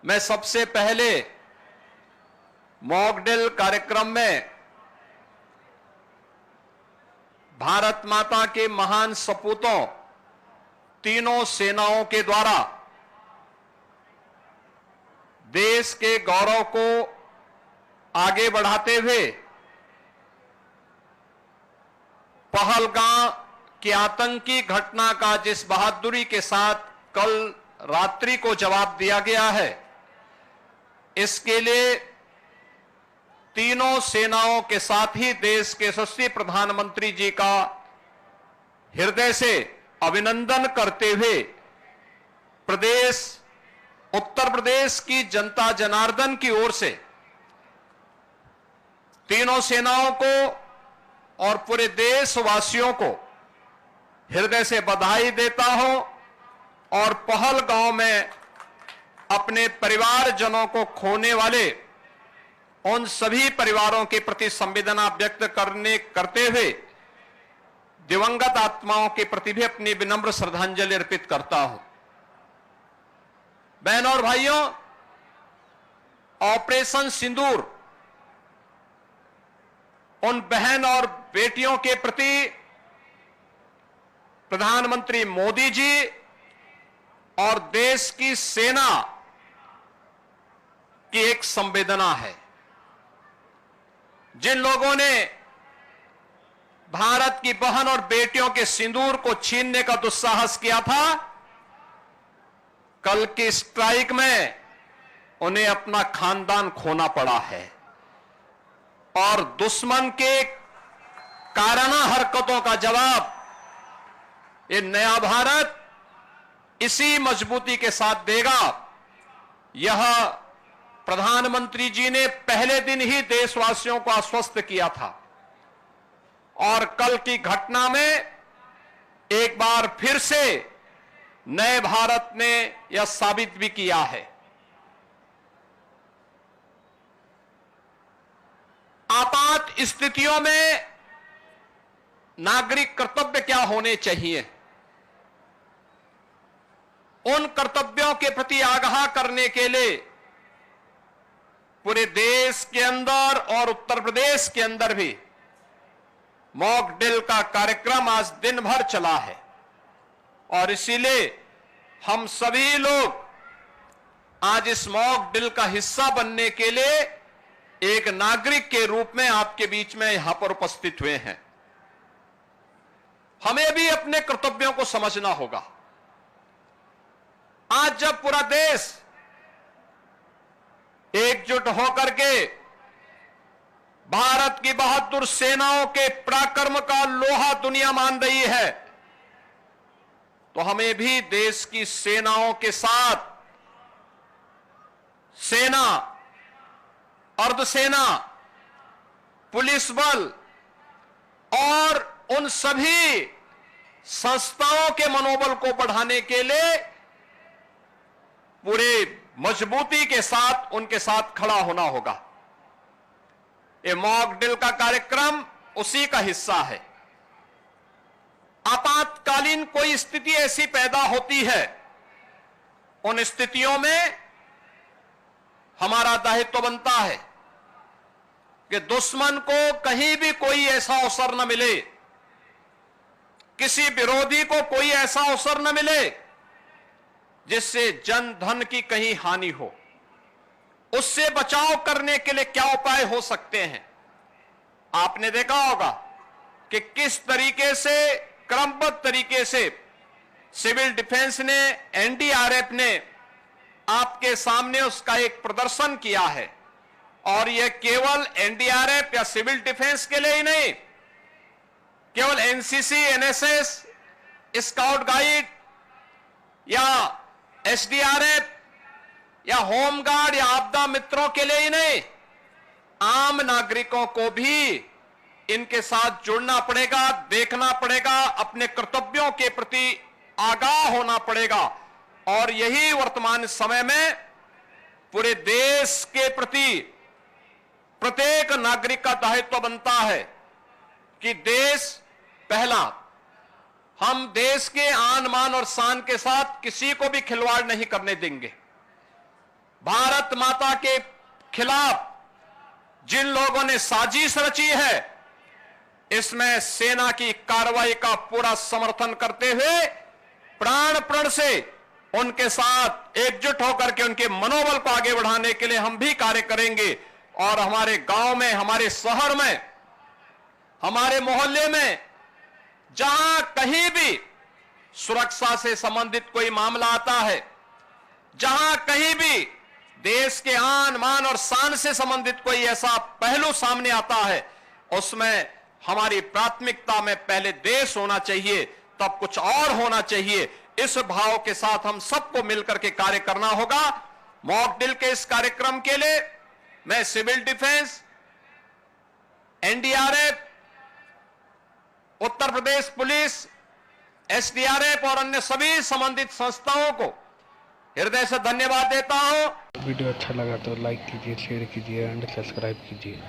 मैं सबसे पहले मॉक ड्रिल कार्यक्रम में भारत माता के महान सपूतों तीनों सेनाओं के द्वारा देश के गौरव को आगे बढ़ाते हुए पहलगाम की आतंकी घटना का जिस बहादुरी के साथ कल रात्रि को जवाब दिया गया है, इसके लिए तीनों सेनाओं के साथ ही देश के यशस्वी प्रधानमंत्री जी का हृदय से अभिनंदन करते हुए उत्तर प्रदेश की जनता जनार्दन की ओर से तीनों सेनाओं को और पूरे देशवासियों को हृदय से बधाई देता हूं और पहलगाम में अपने परिवारजनों को खोने वाले उन सभी परिवारों के प्रति संवेदना व्यक्त करते हुए दिवंगत आत्माओं के प्रति भी अपनी विनम्र श्रद्धांजलि अर्पित करता हूं। बहनों और भाइयों, ऑपरेशन सिंदूर उन बहन और बेटियों के प्रति प्रधानमंत्री मोदी जी और देश की सेना की एक संवेदना है। जिन लोगों ने भारत की बहन और बेटियों के सिंदूर को छीनने का दुस्साहस किया था, कल की स्ट्राइक में उन्हें अपना खानदान खोना पड़ा है और दुश्मन के काराना हरकतों का जवाब ये नया भारत इसी मजबूती के साथ देगा। यह प्रधानमंत्री जी ने पहले दिन ही देशवासियों को आश्वस्त किया था और कल की घटना में एक बार फिर से नए भारत ने यह साबित भी किया है। आपात स्थितियों में नागरिक कर्तव्य क्या होने चाहिए, उन कर्तव्यों के प्रति आगाह करने के लिए पूरे देश के अंदर और उत्तर प्रदेश के अंदर भी मॉक ड्रिल का कार्यक्रम आज दिन भर चला है और इसीलिए हम सभी लोग आज इस मॉक ड्रिल का हिस्सा बनने के लिए एक नागरिक के रूप में आपके बीच में यहां पर उपस्थित हुए हैं। हमें भी अपने कर्तव्यों को समझना होगा। आज जब पूरा देश एकजुट होकर के भारत की बहादुर सेनाओं के पराक्रम का लोहा दुनिया मान रही है, तो हमें भी देश की सेनाओं के साथ सेना, अर्धसेना, पुलिस बल और उन सभी संस्थाओं के मनोबल को बढ़ाने के लिए पूरे मजबूती के साथ उनके साथ खड़ा होना होगा। ये मॉक ड्रिल का कार्यक्रम उसी का हिस्सा है। आपातकालीन कोई स्थिति ऐसी पैदा होती है, उन स्थितियों में हमारा दायित्व बनता है कि दुश्मन को कहीं भी कोई ऐसा अवसर न मिले, किसी विरोधी को कोई ऐसा अवसर न मिले जिससे जन धन की कहीं हानि हो। उससे बचाव करने के लिए क्या उपाय हो सकते हैं। आपने देखा होगा कि किस तरीके से क्रमबद्ध तरीके से सिविल डिफेंस ने, एनडीआरएफ ने आपके सामने उसका एक प्रदर्शन किया है और यह केवल एनडीआरएफ या सिविल डिफेंस के लिए ही नहीं, केवल एनसीसी, एनएसएस, स्काउट गाइड या एसडीआरएफ या होमगार्ड या आपदा मित्रों के लिए ही नहीं, आम नागरिकों को भी इनके साथ जुड़ना पड़ेगा, देखना पड़ेगा, अपने कर्तव्यों के प्रति आगाह होना पड़ेगा। और यही वर्तमान समय में पूरे देश के प्रति प्रत्येक नागरिक का दायित्व बनता है कि देश पहला। हम देश के आन मान और शान के साथ किसी को भी खिलवाड़ नहीं करने देंगे। भारत माता के खिलाफ जिन लोगों ने साजिश रची है, इसमें सेना की कार्रवाई का पूरा समर्थन करते हुए प्राण प्रण से उनके साथ एकजुट होकर के उनके मनोबल को आगे बढ़ाने के लिए हम भी कार्य करेंगे। और हमारे गांव में, हमारे शहर में, हमारे मोहल्ले में जहां कहीं भी सुरक्षा से संबंधित कोई मामला आता है, जहां कहीं भी देश के आन मान और शान से संबंधित कोई ऐसा पहलू सामने आता है, उसमें हमारी प्राथमिकता में पहले देश होना चाहिए, तब कुछ और होना चाहिए। इस भाव के साथ हम सबको मिलकर के कार्य करना होगा। मॉक ड्रिल के इस कार्यक्रम के लिए मैं civil defence, NDRF, Uttar Pradesh police, SDRF और अन्य सभी संबंधित संस्थाओं को हृदय से धन्यवाद देता हूं। वीडियो अच्छा लगा तो लाइक कीजिए, शेयर कीजिए एंड सब्सक्राइब कीजिए।